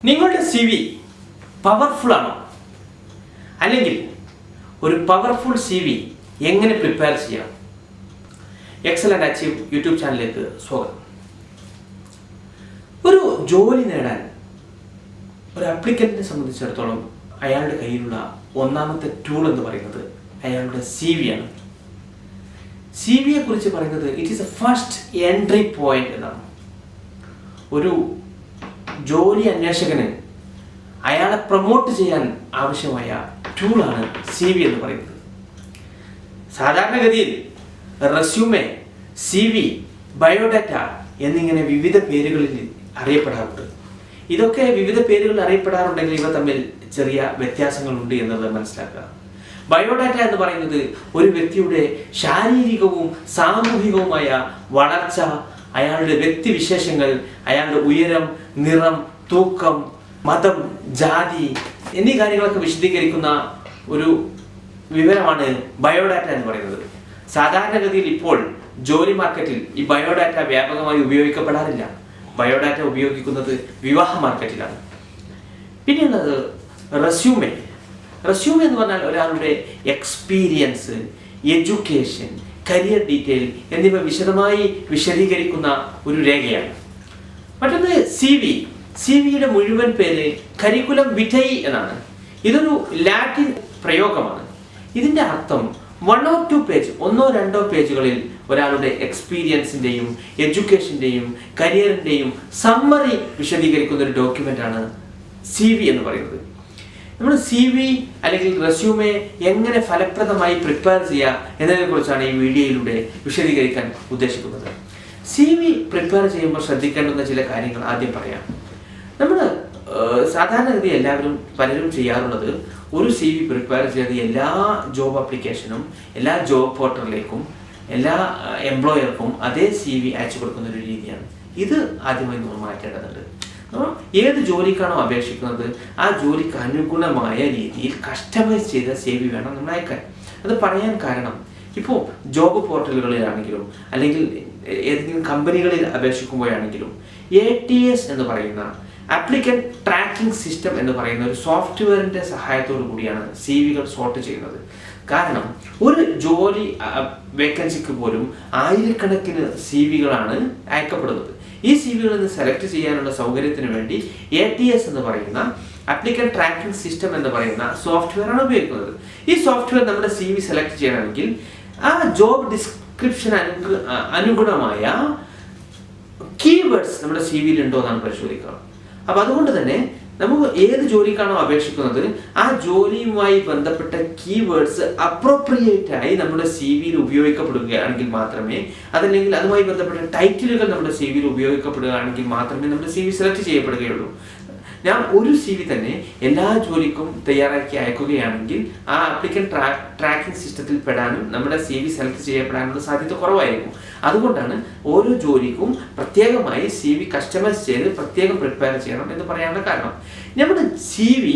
നിങ്ങളുടെ CV powerful ആണോ? അല്ലെങ്കിൽ ഒരു പവർഫുൾ CV എങ്ങനെ പ്രിപ്പയർ ചെയ്യാം? എക്സലന്റ് അച്ചീവ് യൂട്യൂബ് ചാനലിലേക്ക് സ്വാഗതം. ഒരു ജോലി നേടാൻ ഒരു ആപ്ലിക്കന്റിനെ സംബന്ധിച്ചിടത്തോളം അയാളുടെ കയ്യിലുള്ള ഒന്നാമത്തെ ടൂൾ എന്ന് പറയുന്നത് അയാളുടെ CV ആണ്. CV യെ കുറിച്ച് പറയുന്നത് it is A first entry point എന്നാണ്. ഒരു ജോലി അന്വേഷകന് അയാളെ പ്രൊമോട്ട് ചെയ്യാൻ ആവശ്യമായ ടൂളാണ് CV എന്ന് പറയുന്നത്. സാധാരണഗതിയിൽ റെസ്യൂമെ, CV, ബയോഡാറ്റ എന്നിങ്ങനെ വിവിധ പേരുകളിൽ അറിയപ്പെടാറുണ്ട്. ഇതൊക്കെ വിവിധ പേരുകളിൽ അറിയപ്പെടാറുണ്ടെങ്കിൽ ഇവ തമ്മിൽ ചെറിയ വ്യത്യാസങ്ങളുണ്ട് എന്നത് മനസ്സിലാക്കുക. ബയോഡാറ്റ എന്ന് പറയുന്നത് ഒരു വ്യക്തിയുടെ ശാരീരികവും സാമൂഹികവുമായ വളർച്ച, അയാളുടെ വ്യക്തിവിശേഷങ്ങൾ, അയാളുടെ ഉയരം, നിറം, തൂക്കം, മതം, ജാതി എന്നീ കാര്യങ്ങളൊക്കെ വിശദീകരിക്കുന്ന ഒരു വിവരമാണ് ബയോഡാറ്റ എന്ന് പറയുന്നത്. സാധാരണഗതിയിൽ ഇപ്പോൾ ജോലി മാർക്കറ്റിൽ ഈ ബയോഡാറ്റ വ്യാപകമായി ഉപയോഗിക്കപ്പെടാറില്ല. ബയോഡാറ്റ ഉപയോഗിക്കുന്നത് വിവാഹ മാർക്കറ്റിലാണ്. പിന്നെയുള്ളത് റെസ്യൂമെ. റെസ്യൂമെ എന്ന് പറഞ്ഞാൽ ഒരാളുടെ എക്സ്പീരിയൻസ്, എഡ്യൂക്കേഷൻ, കരിയർ ഡീറ്റെയിൽ എന്നിവ വിശദമായി വിശദീകരിക്കുന്ന ഒരു രേഖയാണ്. മറ്റൊന്ന് CV-യുടെ മുഴുവൻ പേര് കരിക്കുലം വിറ്റൈ എന്നാണ്. ഇതൊരു ലാറ്റിൻ പ്രയോഗമാണ്. ഇതിന്റെ അർത്ഥം 1 or 2 പേജ്, 1 or 2 പേജുകളിൽ ഒരാളുടെ എക്സ്പീരിയൻസിന്റെയും എഡ്യൂക്കേഷന്റെയും കരിയറിന്റെയും സമ്മറി വിശദീകരിക്കുന്ന ഒരു ഡോക്യുമെന്റ് ആണ് CV എന്ന് പറയുന്നത്. നമ്മൾ CV അല്ലെങ്കിൽ റെസ്യൂമെ എങ്ങനെ ഫലപ്രദമായി പ്രിപ്പയർ ചെയ്യുക എന്നതിനെ കുറിച്ചാണ് ഈ വീഡിയോയിലൂടെ വിശദീകരിക്കാൻ ഉദ്ദേശിക്കുന്നത്. CV പ്രിപ്പയർ ചെയ്യുമ്പോൾ ശ്രദ്ധിക്കേണ്ടുന്ന ചില കാര്യങ്ങൾ ആദ്യം പറയാം. നമ്മൾ സാധാരണഗതി പലരും ചെയ്യാറുള്ളത് ഒരു CV പ്രിപ്പയർ ചെയ്ത് എല്ലാ ജോബ് ആപ്ലിക്കേഷനും എല്ലാ ജോബ് പോർട്ടലിലേക്കും എല്ലാ എംപ്ലോയർക്കും അതേ CV അയച്ചു കൊടുക്കുന്ന ഒരു രീതിയാണ്. ഇത് ആദ്യമായി നമ്മൾ മാറ്റേണ്ടതുണ്ട്. ഏത് ജോലിക്കാണോ അപേക്ഷിക്കുന്നത് ആ ജോലിക്ക് അനുഗുണമായ രീതിയിൽ കസ്റ്റമൈസ് ചെയ്ത CV വേണം നമ്മൾ അയക്കാൻ. അത് പറയാൻ കാരണം, ഇപ്പോൾ ജോബ് പോർട്ടലുകളിലാണെങ്കിലും അല്ലെങ്കിൽ ഏതെങ്കിലും കമ്പനികളിൽ അപേക്ഷിക്കുമ്പോഴാണെങ്കിലും ATS എന്ന് പറയുന്ന ആപ്ലിക്കന്റ് ട്രാക്കിംഗ് സിസ്റ്റം എന്ന് പറയുന്ന ഒരു സോഫ്റ്റ്വെയറിന്റെ സഹായത്തോടു കൂടിയാണ് CVകൾ സോർട്ട് ചെയ്യുന്നത്. കാരണം ഒരു ജോലി വേക്കൻസിക്ക് പോലും ആയിരക്കണക്കിന് CVകളാണ് അയക്കപ്പെടുന്നത്. ഈ CVകളിൽ നിന്ന് സെലക്ട് ചെയ്യാനുള്ള സൗകര്യത്തിന് വേണ്ടി ATS എന്ന് പറയുന്ന ആപ്ലിക്കന്റ് ട്രാക്കിംഗ് സിസ്റ്റം എന്ന് പറയുന്ന സോഫ്റ്റ്വെയർ ആണ് ഉപയോഗിക്കുന്നത്. ഈ സോഫ്റ്റ്വെയർ നമ്മുടെ CV സെലക്ട് ചെയ്യണമെങ്കിൽ ആ ജോബ് ഡിസ്ക്രിപ്ഷൻ അനുഗുണമായ കീവേഡ്സ് നമ്മുടെ CVയിൽ ഉണ്ടോ എന്നാണ് പരിശോധിക്കുക. അപ്പൊ അതുകൊണ്ട് തന്നെ നമുക്ക് ഏത് ജോലിക്കാണോ അപേക്ഷിക്കുന്നത് ആ ജോലിയുമായി ബന്ധപ്പെട്ട കീവേഡ്സ് അപ്രോപ്രിയേറ്റ് ആയി നമ്മുടെ CVയിൽ ഉപയോഗിക്കപ്പെടുകയാണെങ്കിൽ മാത്രമേ, അതല്ലെങ്കിൽ അതുമായി ബന്ധപ്പെട്ട ടൈറ്റിലുകൾ നമ്മുടെ CVയിൽ ഉപയോഗിക്കപ്പെടുകയാണെങ്കിൽ മാത്രമേ നമ്മുടെ CV സെലക്ട് ചെയ്യപ്പെടുകയുള്ളൂ. ഞാൻ ഒരു CV തന്നെ എല്ലാ ജോലിക്കും തയ്യാറാക്കി അയക്കുകയാണെങ്കിൽ ആ ആപ്ലിക്കന്റ് ട്രാക്കിംഗ് സിസ്റ്റത്തിൽ പെടാനും നമ്മുടെ CV സെലക്ട് ചെയ്യപ്പെടാനുള്ള സാധ്യത കുറവായിരിക്കും. അതുകൊണ്ടാണ് ഓരോ ജോലിക്കും പ്രത്യേകമായി CV കസ്റ്റമൈസ് ചെയ്ത് പ്രത്യേകം പ്രിപ്പയർ ചെയ്യണം എന്ന് പറയാനുള്ള കാരണം. നമ്മുടെ CV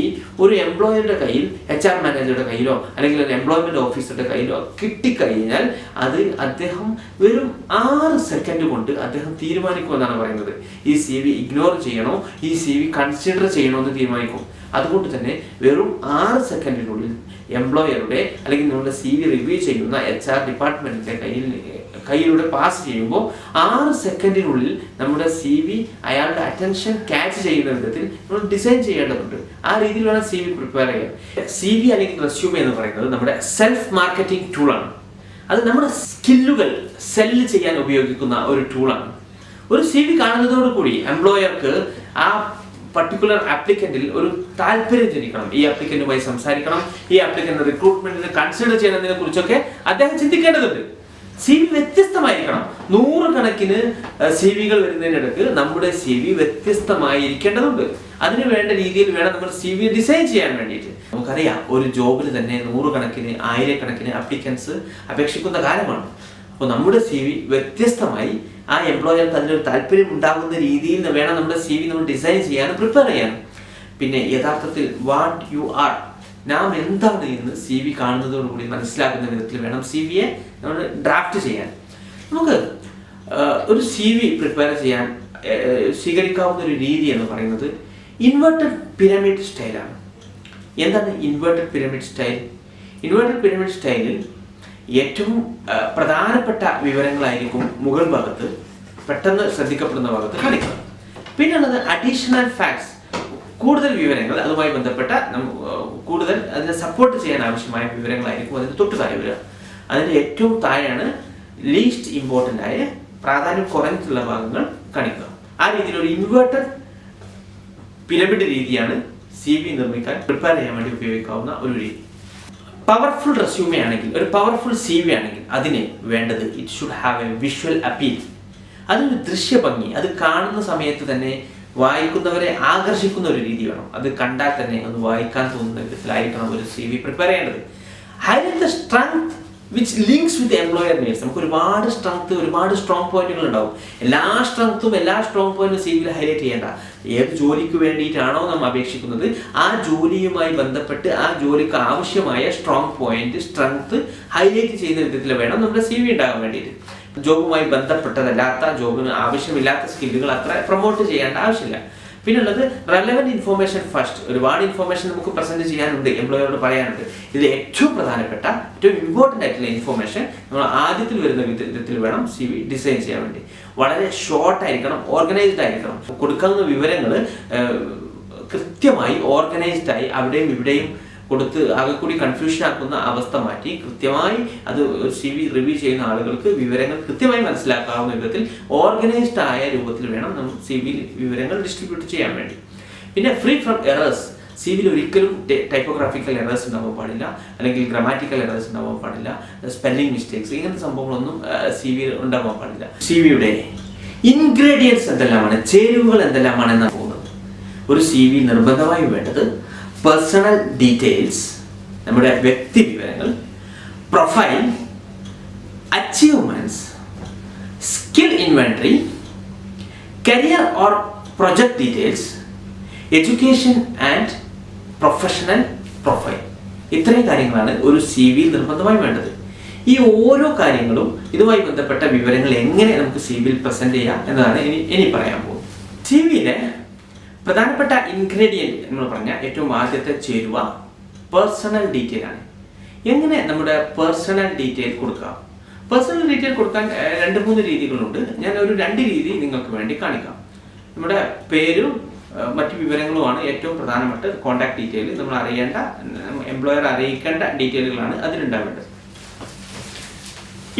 ഒരു എംപ്ലോയറുടെ കയ്യിൽ, HR മാനേജറുടെ കയ്യിലോ അല്ലെങ്കിൽ ഒരു എംപ്ലോയ്മെന്റ് ഓഫീസറുടെ കയ്യിലോ കിട്ടിക്കഴിഞ്ഞാൽ അത് അദ്ദേഹം വെറും 6 സെക്കൻഡ് കൊണ്ട് അദ്ദേഹം തീരുമാനിക്കുമെന്നാണ് പറയുന്നത്. ഈ CV ഇഗ്നോർ ചെയ്യണോ, ഈ CV കൺസിഡർ ചെയ്യണോ എന്ന് തീരുമാനിക്കും. അതുകൊണ്ട് തന്നെ വെറും 6 സെക്കൻഡിനുള്ളിൽ എംപ്ലോയറുടെ അല്ലെങ്കിൽ നമ്മുടെ CV റിവ്യൂ ചെയ്യുന്ന HR ഡിപ്പാർട്ട്മെന്റിന്റെ കയ്യിലൂടെ പാസ് ചെയ്യുമ്പോൾ 6 സെക്കൻഡിനുള്ളിൽ നമ്മുടെ CV അയാളുടെ അറ്റൻഷൻ ക്യാച്ച് ചെയ്യുന്ന വിധത്തിൽ നമ്മൾ ഡിസൈൻ ചെയ്യേണ്ടതുണ്ട്. ആ രീതിയിൽ വേണം CV പ്രിപ്പയർ ചെയ്യാൻ. CV അല്ലെങ്കിൽ റെസ്യൂമെ എന്ന് പറയുന്നത് നമ്മുടെ സെൽഫ് മാർക്കറ്റിംഗ് ടൂളാണ്. അത് നമ്മുടെ സ്കില്ലുകൾ സെല്ല് ചെയ്യാൻ ഉപയോഗിക്കുന്ന ഒരു ടൂളാണ്. ഒരു CV കാണുന്നതോടുകൂടി എംപ്ലോയർക്ക് ആ പർട്ടിക്കുലർ ആപ്ലിക്കന്റിൽ ഒരു താല്പര്യം ജനിക്കണം. ഈ ആപ്ലിക്കന്റുമായി സംസാരിക്കണം, ഈ ആപ്ലിക്കന്റ് റിക്രൂട്ട്മെന്റിന് കൺസിഡർ ചെയ്യുന്നതിനെ കുറിച്ചൊക്കെ അദ്ദേഹം ചിന്തിക്കേണ്ടതുണ്ട്. CV വ്യത്യസ്തമായിരിക്കണം. 100 കണക്കിന് CVകൾ വരുന്നതിനിടയ്ക്ക് നമ്മുടെ CV വ്യത്യസ്തമായിരിക്കേണ്ടതുണ്ട്. അതിന് വേണ്ട രീതിയിൽ വേണം നമ്മൾ CV ഡിസൈൻ ചെയ്യാൻ വേണ്ടിയിട്ട്. നമുക്കറിയാം, ഒരു ജോബിൽ തന്നെ 100 കണക്കിന് 1000 ആപ്ലിക്കൻസ് അപേക്ഷിക്കുന്ന കാലമാണ്. അപ്പോൾ നമ്മുടെ CV വ്യത്യസ്തമായി ആ എംപ്ലോയർക്ക് അതിലൊരു താല്പര്യം ഉണ്ടാകുന്ന രീതിയിൽ വേണം നമ്മുടെ CV നമ്മൾ ഡിസൈൻ ചെയ്യാനും പ്രിപ്പയർ ചെയ്യാനും. പിന്നെ യഥാർത്ഥത്തിൽ വാട്ട് യു ആർ, നാം എന്താണ് എന്ന് CV കാണുന്നതോടുകൂടി മനസ്സിലാക്കുന്ന വിധത്തിൽ വേണം CVയെ നമ്മൾ ഡ്രാഫ്റ്റ് ചെയ്യാൻ. നമുക്ക് ഒരു CV പ്രിപ്പയർ ചെയ്യാൻ സ്വീകരിക്കാവുന്ന ഒരു രീതി എന്ന് പറയുന്നത് ഇൻവേർട്ടഡ് പിരമിഡ് സ്റ്റൈലാണ്. എന്താണ് inverted pyramid style? Inverted pyramid സ്റ്റൈലിൽ ഏറ്റവും പ്രധാനപ്പെട്ട വിവരങ്ങളായിരിക്കും മുകൾ ഭാഗത്ത്, പെട്ടെന്ന് ശ്രദ്ധിക്കപ്പെടുന്ന ഭാഗത്ത് കാണിക്കുന്നത്. പിന്നുള്ളത് അഡീഷണൽ ഫാക്ട്സ്, കൂടുതൽ വിവരങ്ങൾ അതുമായി ബന്ധപ്പെട്ട കൂടുതൽ അതിനെ സപ്പോർട്ട് ചെയ്യാൻ ആവശ്യമായ വിവരങ്ങളായിരിക്കും അതിന് തൊട്ട് താഴെ വരിക. അതിൻ്റെ ഏറ്റവും താഴെയാണ് ലീസ്റ്റ് ഇമ്പോർട്ടൻ്റ് ആയ പ്രാധാന്യം കുറഞ്ഞിട്ടുള്ള ഭാഗങ്ങൾ കാണിക്കുക. ആ രീതിയിൽ ഒരു ഇൻവേർട്ടഡ് പിരമിഡ് രീതിയാണ് CV നിർമ്മിക്കാൻ പ്രിപ്പയർ ചെയ്യാൻ വേണ്ടി ഉപയോഗിക്കാവുന്ന ഒരു രീതി. പവർഫുൾ റെസ്യൂമേ ആണെങ്കിൽ, ഒരു പവർഫുൾ CV ആണെങ്കിൽ അതിന് വേണ്ടത് it should have A visual appeal. അതൊരു ദൃശ്യഭംഗി, അത് കാണുന്ന സമയത്ത് തന്നെ വായിക്കുന്നവരെ ആകർഷിക്കുന്ന ഒരു രീതി വേണം. അത് കണ്ടാൽ തന്നെ ഒന്ന് വായിക്കാൻ തോന്നുന്ന വിധത്തിലായിരിക്കണം ഒരു CV പ്രിപ്പയർ ചെയ്യേണ്ടത്. Highlight the strength which links with employer needs. നമുക്ക് ഒരുപാട് സ്ട്രെങ്ത്, ഒരുപാട് സ്ട്രോങ് പോയിന്റുകൾ ഉണ്ടാവും. എല്ലാ സ്ട്രെങ്ത്തും എല്ലാ സ്ട്രോങ് പോയിന്റും CV ഹൈലൈറ്റ് ചെയ്യേണ്ട. ഏത് ജോലിക്ക് വേണ്ടിയിട്ടാണോ നാം അപേക്ഷിക്കുന്നത് ആ ജോലിയുമായി ബന്ധപ്പെട്ട് ആ ജോലിക്ക് ആവശ്യമായ സ്ട്രോങ് പോയിന്റ്, സ്ട്രെങ്ത് ഹൈലൈറ്റ് ചെയ്യുന്ന വിധത്തിൽ വേണം നമ്മുടെ CV ഉണ്ടാകാൻ വേണ്ടിയിട്ട്. ജോബുമായി ബന്ധപ്പെട്ടതല്ലാത്ത, ജോബിന് ആവശ്യമില്ലാത്ത സ്കില്ലുകൾ അത്ര പ്രൊമോട്ട് ചെയ്യേണ്ട ആവശ്യമില്ല. പിന്നുള്ളത് റെലവൻറ്റ് ഇൻഫോർമേഷൻ ഫസ്റ്റ്. ഒരുപാട് ഇൻഫോർമേഷൻ നമുക്ക് പ്രസന്റ് ചെയ്യാനുണ്ട്, എംപ്ലോയറോട് പറയാനുണ്ട്. ഇതിൽ ഏറ്റവും പ്രധാനപ്പെട്ട, ഏറ്റവും ഇമ്പോർട്ടൻ്റ് ആയിട്ടുള്ള ഇൻഫോർമേഷൻ നമ്മൾ ആദ്യത്തിൽ വരുന്ന വിധത്തിൽ വേണം CV ഡിസൈൻ ചെയ്യാൻ വേണ്ടി. വളരെ ഷോർട്ട് ആയിരിക്കണം, ഓർഗനൈസ്ഡ് ആയിരിക്കണം. കൊടുക്കുന്ന വിവരങ്ങൾ കൃത്യമായി ഓർഗനൈസ്ഡ് ആയി അവിടെയും ഇവിടെയും കൊടുത്ത് ആകെ കൂടി കൺഫ്യൂഷൻ ആക്കുന്ന അവസ്ഥ മാറ്റി കൃത്യമായി അത് CV റിവ്യൂ ചെയ്യുന്ന ആളുകൾക്ക് വിവരങ്ങൾ കൃത്യമായി മനസ്സിലാക്കാവുന്ന വിധത്തിൽ ഓർഗനൈസ്ഡ് ആയ രൂപത്തിൽ വേണം നമ്മൾ CV വിവരങ്ങൾ ഡിസ്ട്രിബ്യൂട്ട് ചെയ്യാൻ വേണ്ടി. പിന്നെ ഫ്രീ ഫ്രം എറേഴ്സ്. CV ഒരിക്കലും ടൈപ്പോഗ്രാഫിക്കൽ എറേഴ്സ് ഉണ്ടാവാൻ പാടില്ല, അല്ലെങ്കിൽ ഗ്രാമാറ്റിക്കൽ എറേഴ്സ് ഉണ്ടാവാൻ പാടില്ല, സ്പെല്ലിംഗ് മിസ്റ്റേക്സ്, ഇങ്ങനത്തെ സംഭവങ്ങളൊന്നും CV ഉണ്ടാവാൻ പാടില്ല. CVയുടെ ഇൻഗ്രീഡിയൻസ് എന്തെല്ലാമാണ്, ചേരുവകൾ എന്തെല്ലാമാണ് എന്നാണ് പോകുന്നത്. ഒരു CV നിർബന്ധമായും വേണ്ടത് പേഴ്സണൽ ഡീറ്റെയിൽസ്, നമ്മുടെ വ്യക്തി വിവരങ്ങൾ, profile, achievements, skill inventory, career or project details, education and professional profile. ഇത്രയും കാര്യങ്ങളാണ് ഒരു CV നിർബന്ധമായി വേണ്ടത്. ഈ ഓരോ കാര്യങ്ങളും ഇതുമായി ബന്ധപ്പെട്ട വിവരങ്ങൾ എങ്ങനെ നമുക്ക് CV പ്രസന്റ് ചെയ്യാം എന്നതാണ് ഇനി പറയാൻ പോകുന്നത്. CVയിലെ പ്രധാനപ്പെട്ട ഇൻഗ്രീഡിയൻറ്റ് നമ്മൾ പറഞ്ഞ ഏറ്റവും ആദ്യത്തെ ചേരുവ പേഴ്സണൽ ഡീറ്റെയിൽ ആണ്. എങ്ങനെ നമ്മുടെ പേഴ്സണൽ ഡീറ്റെയിൽ കൊടുക്കാം? പേഴ്സണൽ ഡീറ്റെയിൽ കൊടുക്കാൻ 2-3 രീതികളുണ്ട്. ഞാൻ ഒരു 2 രീതി നിങ്ങൾക്ക് വേണ്ടി കാണിക്കാം. നമ്മുടെ പേരും മറ്റു വിവരങ്ങളുമാണ് ഏറ്റവും പ്രധാനപ്പെട്ട കോൺടാക്ട് ഡീറ്റെയിൽ. നമ്മൾ അറിയേണ്ട, എംപ്ലോയർ അറിയിക്കേണ്ട ഡീറ്റെയിലുകളാണ് അതിലുണ്ടാവേണ്ടത്.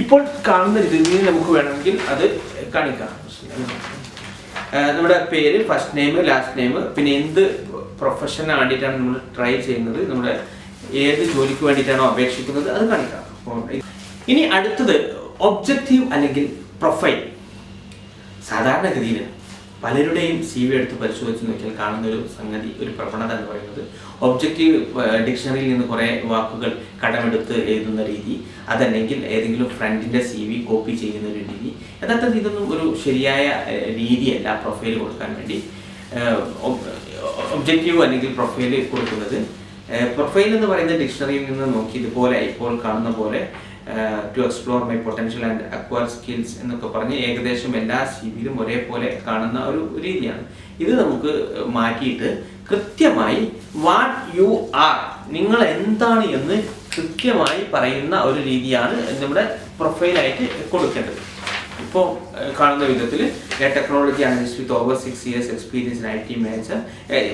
ഇപ്പോൾ കാണുന്ന രീതിയിൽ നമുക്ക് വേണമെങ്കിൽ അത് കാണിക്കാം. നമ്മുടെ പേര്, ഫസ്റ്റ് നെയിം, ലാസ്റ്റ് നെയിം, പിന്നെ എന്ത് പ്രൊഫഷന് വേണ്ടിയിട്ടാണ് നമ്മൾ ട്രൈ ചെയ്യുന്നത്, നമ്മുടെ ഏത് ജോലിക്ക് വേണ്ടിയിട്ടാണോ അപേക്ഷിക്കുന്നത് അത് കാണിക്കാം. ഇനി അടുത്തത് ഒബ്ജക്റ്റീവ് അല്ലെങ്കിൽ പ്രൊഫൈൽ. സാധാരണഗതിയിൽ പലരുടെയും CV എടുത്ത് പരിശോധിച്ച് നോക്കിയാൽ കാണുന്ന ഒരു സംഗതി, ഒരു പ്രവണത എന്ന് പറയുന്നത് ഒബ്ജക്റ്റീവ് ഡിക്ഷണറിയിൽ നിന്ന് കുറേ വാക്കുകൾ കടമെടുത്ത് എഴുതുന്ന രീതി, അതല്ലെങ്കിൽ ഏതെങ്കിലും ഫ്രണ്ടിൻ്റെ CV കോപ്പി ചെയ്യുന്ന ഒരു രീതി. യഥാർത്ഥത്തിൽ ഇതൊന്നും ഒരു ശരിയായ രീതിയല്ല പ്രൊഫൈൽ കൊടുക്കാൻ വേണ്ടി. ഒബ്ജക്റ്റീവ് അല്ലെങ്കിൽ പ്രൊഫൈൽ കൊടുക്കുന്നത്, പ്രൊഫൈൽ എന്ന് പറയുന്ന ഡിക്ഷണറിയിൽ നിന്ന് നോക്കി ഇതുപോലെ ഇപ്പോൾ കാണുന്ന പോലെ to explore my potential and acquire skills എന്നൊക്കെ പറഞ്ഞ് ഏകദേശം എല്ലാ CVയിലും ഒരേപോലെ കാണുന്ന ഒരു രീതിയാണ്. ഇത് നമുക്ക് മാറ്റിയിട്ട് കൃത്യമായി വാട്ട് യു ആർ, നിങ്ങൾ എന്താണ് എന്ന് കൃത്യമായി പറയുന്ന ഒരു രീതിയാണ് നമ്മുടെ പ്രൊഫൈലായിട്ട് കൊടുക്കേണ്ടത്. ഇപ്പോൾ കാണുന്ന വിധത്തിൽ technology analyst with over 6 years experience in IT manager,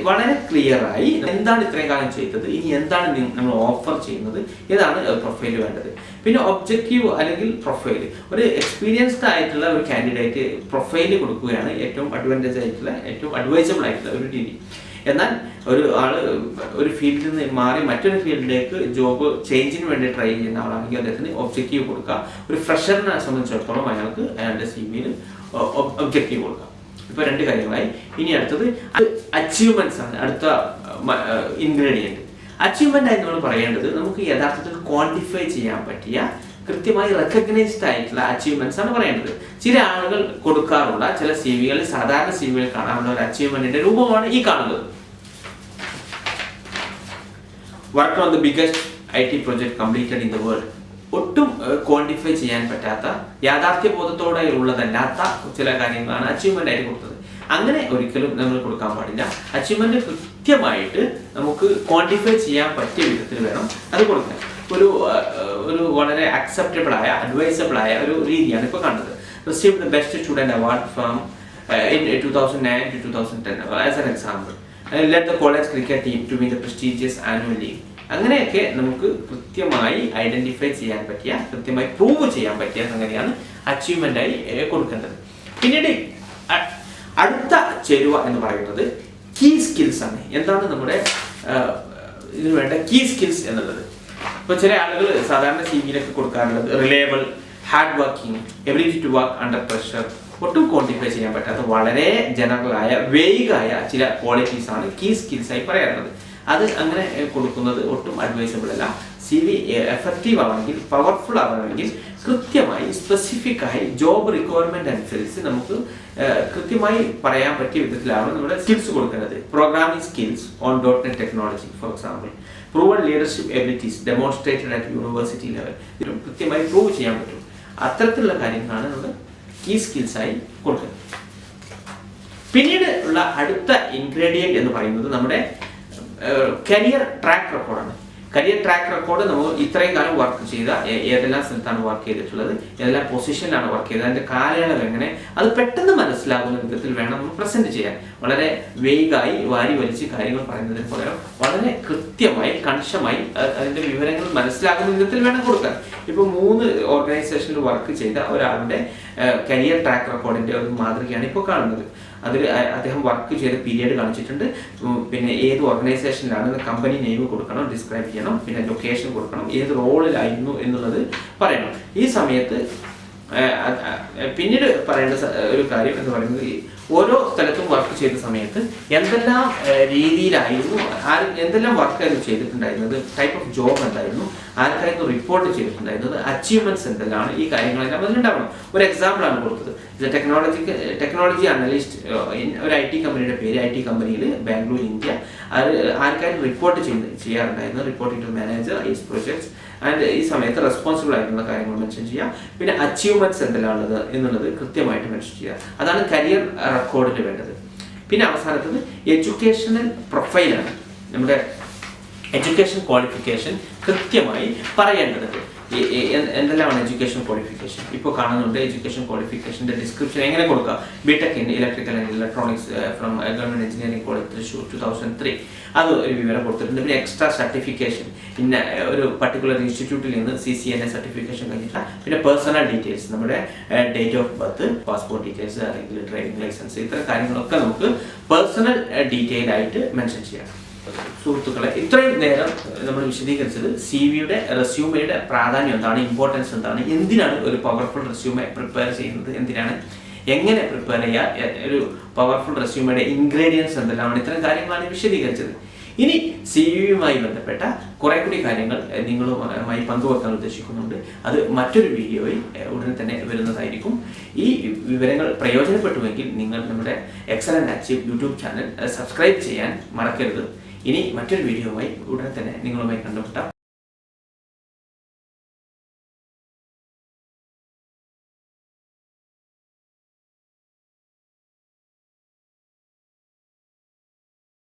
വളരെ ക്ലിയറായി എന്താണ് ഇത്രയും കാലം ചെയ്തത്, ഇനി എന്താണ് നമ്മൾ ഓഫർ ചെയ്യുന്നത്, ഇതാണ് പ്രൊഫൈൽ വേണ്ടത്. പിന്നെ ഒബ്ജക്റ്റീവ് അല്ലെങ്കിൽ പ്രൊഫൈൽ, ഒരു എക്സ്പീരിയൻസ്ഡ് ആയിട്ടുള്ള ഒരു കാൻഡിഡേറ്റ് പ്രൊഫൈൽ കൊടുക്കുകയാണ് ഏറ്റവും അഡ്വാൻറ്റേജ് ആയിട്ടുള്ള, ഏറ്റവും അഡ്വൈസബിൾ ആയിട്ടുള്ള ഒരു രീതി. എന്നാൽ ഒരു ആള് ഒരു ഫീൽഡിൽ നിന്ന് മാറി മറ്റൊരു ഫീൽഡിലേക്ക് ജോബ് ചേഞ്ചിന് വേണ്ടി ട്രൈ ചെയ്യുന്ന ആളാണെങ്കിൽ അദ്ദേഹത്തിന് ഒബ്ജക്റ്റീവ് കൊടുക്കുക. ഒരു ഫ്രഷറിനെ സംബന്ധിച്ചിടത്തോളം അയാൾക്ക് അയാളുടെ CVയിൽ ഒബ്ജക്റ്റീവ് കൊടുക്കാം. ഇപ്പോൾ 2 കാര്യങ്ങളായി. ഇനി അടുത്തത് അച്ചീവ്മെന്റ്സ് ആണ് അടുത്ത ഇൻഗ്രീഡിയൻറ്റ്. അച്ചീവ്മെന്റ് ആയി നമ്മൾ പറയേണ്ടത് നമുക്ക് യഥാർത്ഥത്തിൽ ക്വാണ്ടിഫൈ ചെയ്യാൻ പറ്റിയ, കൃത്യമായി റെക്കഗ്നൈസ്ഡ് ആയിട്ടുള്ള അച്ചീവ്മെന്റ്സ് ആണ് പറയേണ്ടത്. ചില ആളുകൾ കൊടുക്കാറുള്ള, ചില CVകളിൽ, സാധാരണ CVകളിൽ കാണാറുള്ള ഒരു അച്ചീവ്മെന്റിന്റെ രൂപമാണ് ഈ കാണുന്നത്. Work on the biggest IT project completed in the world. ഒട്ടും ക്വാണ്ടിഫൈ ചെയ്യാൻ പറ്റാത്ത, യാഥാർത്ഥ്യ ബോധത്തോടെ ഉള്ളതല്ലാത്ത ചില കാര്യങ്ങളാണ് അച്ചീവ്മെന്റ് ആയിട്ട് കൊടുത്തത്. അങ്ങനെ ഒരിക്കലും നമ്മൾ കൊടുക്കാൻ പാടില്ല. അച്ചീവ്മെന്റ് കൃത്യമായിട്ട് നമുക്ക് ക്വാണ്ടിഫൈ ചെയ്യാൻ പറ്റിയ വിധത്തിൽ വേണം അത് കൊടുക്കാൻ. ഒരു വളരെ അക്സെപ്റ്റബിൾ ആയ അഡ്വൈസബിൾ ആയ ഒരു രീതിയാണ് ഇപ്പോൾ കണ്ടത്. Receive the best student award from in 2009 to 2010 as an example. Led the college cricket team to win the prestigious annual league. അങ്ങനെയൊക്കെ നമുക്ക് കൃത്യമായി ഐഡന്റിഫൈ ചെയ്യാൻ പറ്റിയ, കൃത്യമായി പ്രൂവ് ചെയ്യാൻ പറ്റിയ സംഗതിയാണ് അച്ചീവ്മെന്റ് ആയി കൊടുക്കേണ്ടത്. പിന്നീട് അടുത്ത ചേരുവ എന്ന് പറയുന്നത് കീ സ്കിൽസ് ആണ്. എന്താണ് നമ്മുടെ ഇതിന് വേണ്ട കീ സ്കിൽസ് എന്നുള്ളത്? ഇപ്പോൾ ചില ആളുകൾ സാധാരണ സിവിയിലൊക്കെ കൊടുക്കാറുള്ളത് reliable, hard working, ability to work under pressure, ഒട്ടും ക്വാണ്ടിഫൈ ചെയ്യാൻ പറ്റാത്ത വളരെ ജനറലായ വേഗായ ചില ക്വാളിറ്റീസ് ആണ് കീ സ്കിൽസ് ആയി പറയാറുള്ളത്. അത് അങ്ങനെ കൊടുക്കുന്നത് ഒട്ടും അഡ്വൈസബിൾ അല്ല. സി വി എഫക്റ്റീവ് ആവണമെങ്കിൽ, പവർഫുൾ ആവണമെങ്കിൽ കൃത്യമായി സ്പെസിഫിക് ആയി ജോബ് റിക്വയർമെന്റ് അനുസരിച്ച് നമുക്ക് കൃത്യമായി പറയാൻ പറ്റിയ വിധത്തിലാണ് നമ്മുടെ സ്കിൽസ് കൊടുക്കുന്നത്. Programming skills on .NET technology for example, proven leadership abilities demonstrated at university level, ഇതിലും കൃത്യമായി പ്രൂവ് ചെയ്യാൻ പറ്റും. അത്തരത്തിലുള്ള കാര്യങ്ങളാണ് നമ്മൾ കീ സ്കിൽസ് ആയി കൊടുക്കുന്നത്. പിന്നീട് ഉള്ള അടുത്ത ഇൻഗ്രീഡിയന്റ് എന്ന് പറയുന്നത് നമ്മുടെ കരിയർ ട്രാക്ക് റെക്കോർഡാണ്. കരിയർ ട്രാക്ക് റെക്കോർഡ് നമ്മൾ ഇത്രയും കാലം വർക്ക് ചെയ്ത ഏതെല്ലാം സ്ഥലത്താണ് വർക്ക് ചെയ്തിട്ടുള്ളത്, ഏതെല്ലാം പൊസിഷനിലാണ് വർക്ക് ചെയ്തത്, അതിന്റെ കാലയളവ് എങ്ങനെ, അത് പെട്ടെന്ന് മനസ്സിലാകുന്ന വിധത്തിൽ വേണം നമ്മൾ പ്രസന്റ് ചെയ്യാൻ. വളരെ വേഗമായി വാരി വലിച്ച് കാര്യങ്ങൾ പറയുന്നതിന് പകരം വളരെ കൃത്യമായി കണിശമായി അതിന്റെ വിവരങ്ങൾ മനസ്സിലാകുന്ന വിധത്തിൽ വേണം കൊടുക്കാൻ. ഇപ്പോൾ 3 ഓർഗനൈസേഷനിൽ വർക്ക് ചെയ്ത ഒരാളുടെ കരിയർ ട്രാക്ക് റെക്കോർഡിന്റെ ഒരു മാതൃകയാണ് ഇപ്പോൾ കാണുന്നത്. അതിൽ അദ്ദേഹം വർക്ക് ചെയ്ത പീരിയഡ് കാണിച്ചിട്ടുണ്ട്, പിന്നെ ഏത് ഓർഗനൈസേഷനിലാണ് കമ്പനി നെയിം കൊടുക്കണം, ഡിസ്ക്രൈബ് ചെയ്യണം, പിന്നെ ലൊക്കേഷൻ കൊടുക്കണം, ഏത് റോളിലായിരുന്നു എന്നുള്ളത് പറയണം. ഈ സമയത്ത് പിന്നീട് പറയേണ്ട ഒരു കാര്യം എന്ന് പറയുന്നത് ഓരോ സ്ഥലത്തും വർക്ക് ചെയ്ത സമയത്ത് എന്തെല്ലാം രീതിയിലായിരുന്നു, എന്തെല്ലാം വർക്കായിരുന്നു ചെയ്തിട്ടുണ്ടായിരുന്നത്, ടൈപ്പ് ഓഫ് ജോബ് എന്തായിരുന്നു, ആർക്കായിരുന്നു റിപ്പോർട്ട് ചെയ്തിട്ടുണ്ടായിരുന്നത്, അച്ചീവ്മെന്റ്സ് എന്തെല്ലാം, ഈ കാര്യങ്ങളെല്ലാം അതിലുണ്ടാവണം. ഒരു എക്സാമ്പിൾ ആണ് കൊടുത്തത്. ഇത് ടെക്നോളജി അനലിസ്റ്റ്, ഒരു IT കമ്പനിയുടെ പേര്, IT കമ്പനിയിൽ ബാംഗ്ലൂർ, ഇന്ത്യ, ആർക്കാരും റിപ്പോർട്ട് ചെയ്യാറുണ്ടായിരുന്നു, reporting to manager is projects and ഈ സമയത്ത് റെസ്പോൺസിബിൾ ആയിട്ടുള്ള കാര്യങ്ങൾ മെൻഷൻ ചെയ്യുക. പിന്നെ അച്ചീവ്മെന്റ്സ് എന്തെല്ലാം ഉള്ളത് എന്നുള്ളത് കൃത്യമായിട്ട് മെൻഷൻ ചെയ്യുക. അതാണ് കരിയർ റെക്കോർഡിന് വേണ്ടത്. പിന്നെ അവസാനത്തത് എഡ്യൂക്കേഷണൽ പ്രൊഫൈലാണ്. നമ്മുടെ എഡ്യൂക്കേഷൻ ക്വാളിഫിക്കേഷൻ കൃത്യമായി പറയേണ്ടത്. എന്തെല്ലാമാണ് എഡ്യൂക്കേഷൻ ക്വാളിഫിക്കേഷൻ? ഇപ്പോൾ കാണുന്നുണ്ട് എഡ്യൂക്കേഷൻ ക്വാളിഫിക്കേഷൻ്റെ ഡിസ്ക്രിപ്ഷൻ എങ്ങനെ കൊടുക്കുക. BTech in electrical and electronics from government engineering college Thrissur 2003, അത് ഒരു വിവരം കൊടുത്തിട്ടുണ്ട്. പിന്നെ എക്സ്ട്രാ സർട്ടിഫിക്കേഷൻ, പിന്നെ ഒരു പർട്ടിക്കുലർ ഇൻസ്റ്റിറ്റ്യൂട്ടിൽ നിന്ന് CCNA സർട്ടിഫിക്കേഷൻ കഴിഞ്ഞിട്ട്, പിന്നെ പേഴ്സണൽ ഡീറ്റെയിൽസ്, നമ്മുടെ date of birth, passport details, അല്ലെങ്കിൽ ഡ്രൈവിംഗ് ലൈസൻസ്, ഇത്തരം കാര്യങ്ങളൊക്കെ നമുക്ക് പേഴ്സണൽ ഡീറ്റെയിൽ ആയിട്ട് മെൻഷൻ ചെയ്യാം. സുഹൃത്തുക്കളെ, ഇത്രയും നേരം നമ്മൾ വിശദീകരിച്ചത് CVയുടെ റെസ്യൂമയുടെ പ്രാധാന്യം എന്താണ്, ഇമ്പോർട്ടൻസ് എന്താണ്, എന്തിനാണ് ഒരു പവർഫുൾ റെസ്യൂമെ പ്രിപ്പയർ ചെയ്യുന്നത്, എന്തിനാണ്, എങ്ങനെ പ്രിപ്പയർ ചെയ്യുക, ഒരു പവർഫുൾ റെസ്യൂമയുടെ ഇൻഗ്രീഡിയൻസ് എന്തെല്ലാമാണ്, ഇത്തരം കാര്യങ്ങളാണ് വിശദീകരിച്ചത്. ഇനി CVയുമായി ബന്ധപ്പെട്ട കുറെ കൂടി കാര്യങ്ങൾ നിങ്ങളുമായി പങ്കുവെക്കാൻ ഉദ്ദേശിക്കുന്നുണ്ട്. അത് മറ്റൊരു വീഡിയോയിൽ ഉടനെ തന്നെ വരുന്നതായിരിക്കും. ഈ വിവരങ്ങൾ പ്രയോജനപ്പെട്ടുവെങ്കിൽ നിങ്ങൾ നമ്മുടെ excellent achieve YouTube channel subscribe ചെയ്യാൻ മറക്കരുത്. ഇനി മറ്റൊരു വീഡിയോയുമായി ഉടനെ തന്നെ നിങ്ങളുമായി കണ്ടുമുട്ടാം.